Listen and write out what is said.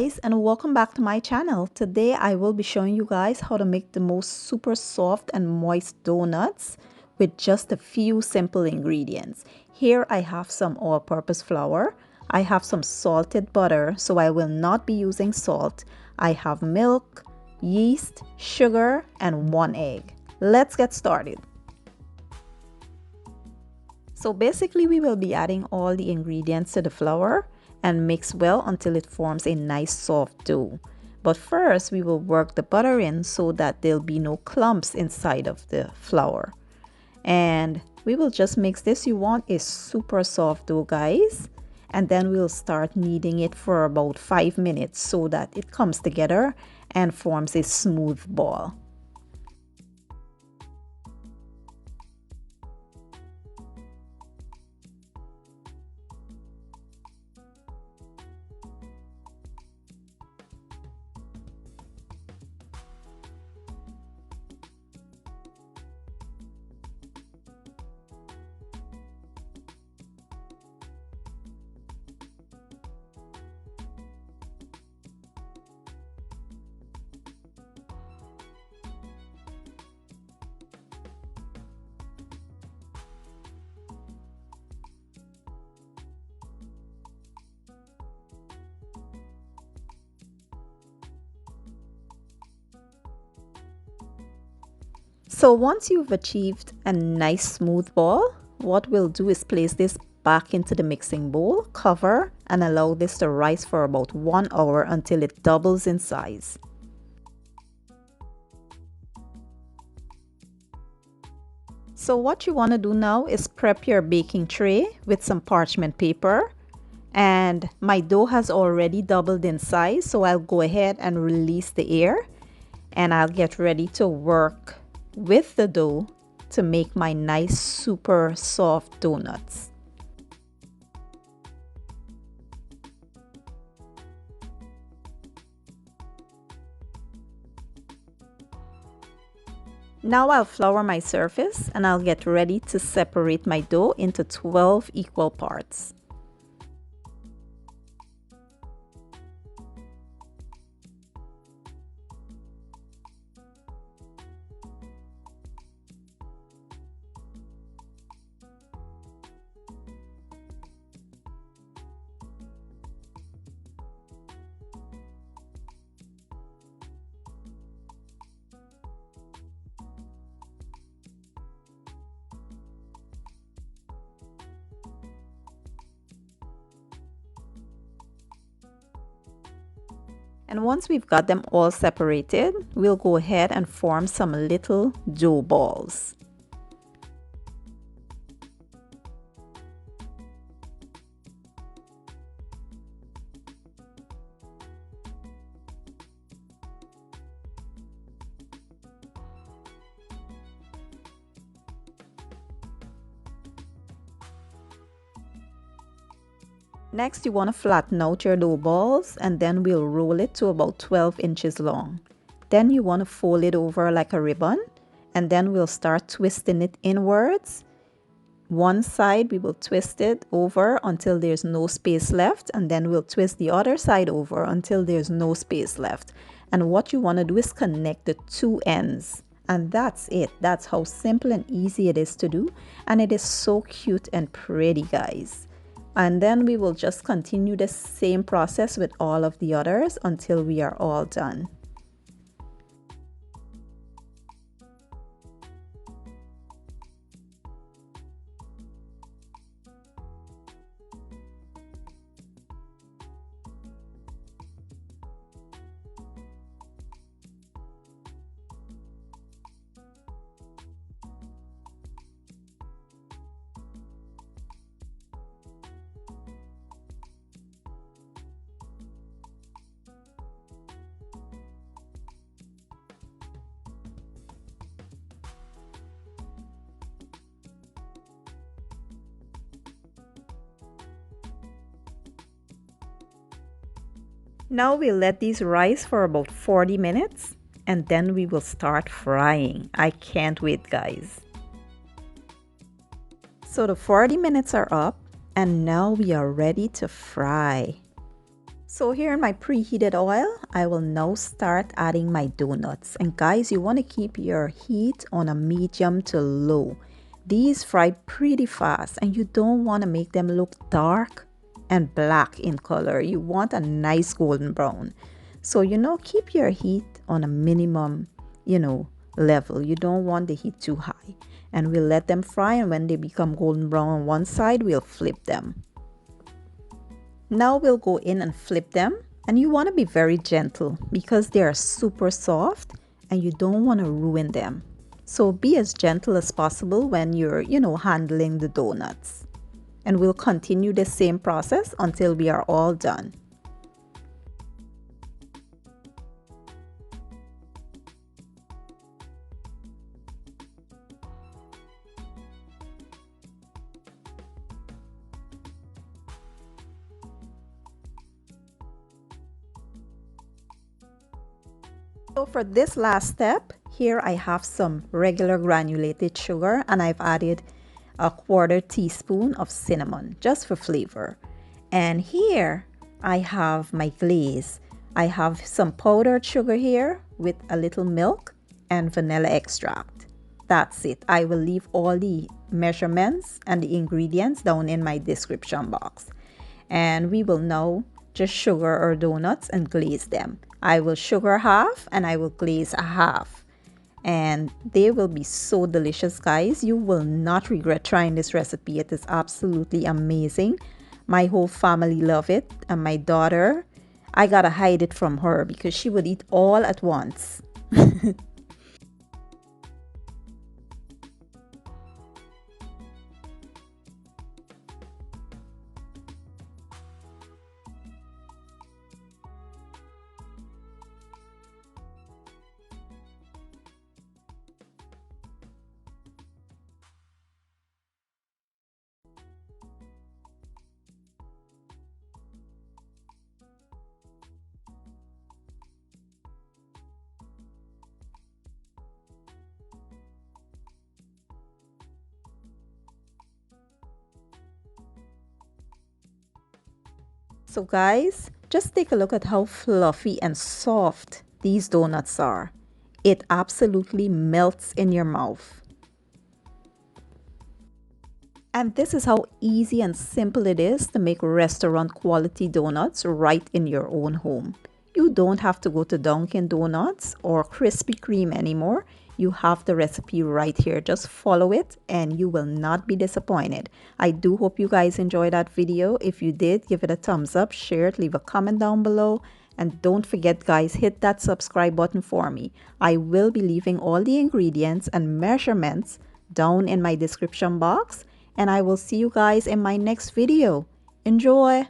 guys, and welcome back to my channel. Today I will be showing you guys how to make the most super soft and moist donuts with just a few simple ingredients. Here I have some all-purpose flour. I have some salted butter, so I will not be using salt. I have milk, yeast, sugar, and 1 egg. Let's get started. So basically we will be adding all the ingredients to the flour and mix well until it forms a nice soft dough. But first we will work the butter in so that there'll be no clumps inside of the flour. And we will just mix this. You want a super soft dough, guys. And then we'll start kneading it for about 5 minutes so that it comes together and forms a smooth ball. So once you've achieved a nice smooth ball, what we'll do is place this back into the mixing bowl, cover, and allow this to rise for about 1 hour until it doubles in size. So what you want to do now is prep your baking tray with some parchment paper. And my dough has already doubled in size, so I'll go ahead and release the air and I'll get ready to work with the dough to make my nice super soft donuts. Now I'll flour my surface and I'll get ready to separate my dough into 12 equal parts. And once we've got them all separated, we'll go ahead and form some little dough balls. Next, you want to flatten out your dough balls and then we'll roll it to about 12 inches long. Then you want to fold it over like a ribbon and then we'll start twisting it inwards. One side we will twist it over until there's no space left, and then we'll twist the other side over until there's no space left. And what you want to do is connect the two ends. And that's it. That's how simple and easy it is to do. And it is so cute and pretty, guys. And then we will just continue the same process with all of the others until we are all done. Now we'll let these rise for about 40 minutes and then we will start frying. I can't wait, guys. So the 40 minutes are up and now we are ready to fry. So here in my preheated oil, I will now start adding my donuts. And guys, you want to keep your heat on a medium to low. These fry pretty fast and you don't want to make them look dark and black in color. You want a nice golden brown. So, keep your heat on a minimum, level. You don't want the heat too high. And we'll let them fry, and when they become golden brown on one side, we'll flip them. Now we'll go in and flip them, and you want to be very gentle because they are super soft and you don't want to ruin them. So be as gentle as possible when you're, handling the donuts. And we'll continue the same process until we are all done. So for this last step, here I have some regular granulated sugar and I've added a 1/4 teaspoon of cinnamon just for flavor. And here I have my glaze. I have some powdered sugar here with a little milk and vanilla extract. That's it. I will leave all the measurements and the ingredients down in my description box. And we will now just sugar our donuts and glaze them. I will sugar half and I will glaze a half. And they will be so delicious, guys. You will not regret trying this recipe. It is absolutely amazing. My whole family love it. And my daughter, I gotta hide it from her because she would eat all at once. So guys, just take a look at how fluffy and soft these donuts are. It absolutely melts in your mouth. And this is how easy and simple it is to make restaurant quality donuts right in your own home. You don't have to go to Dunkin' Donuts or Krispy Kreme anymore. You have the recipe right here. Just follow it and you will not be disappointed. I do hope you guys enjoyed that video. If you did, give it a thumbs up, share it, leave a comment down below. And don't forget, guys, hit that subscribe button for me. I will be leaving all the ingredients and measurements down in my description box. And I will see you guys in my next video. Enjoy!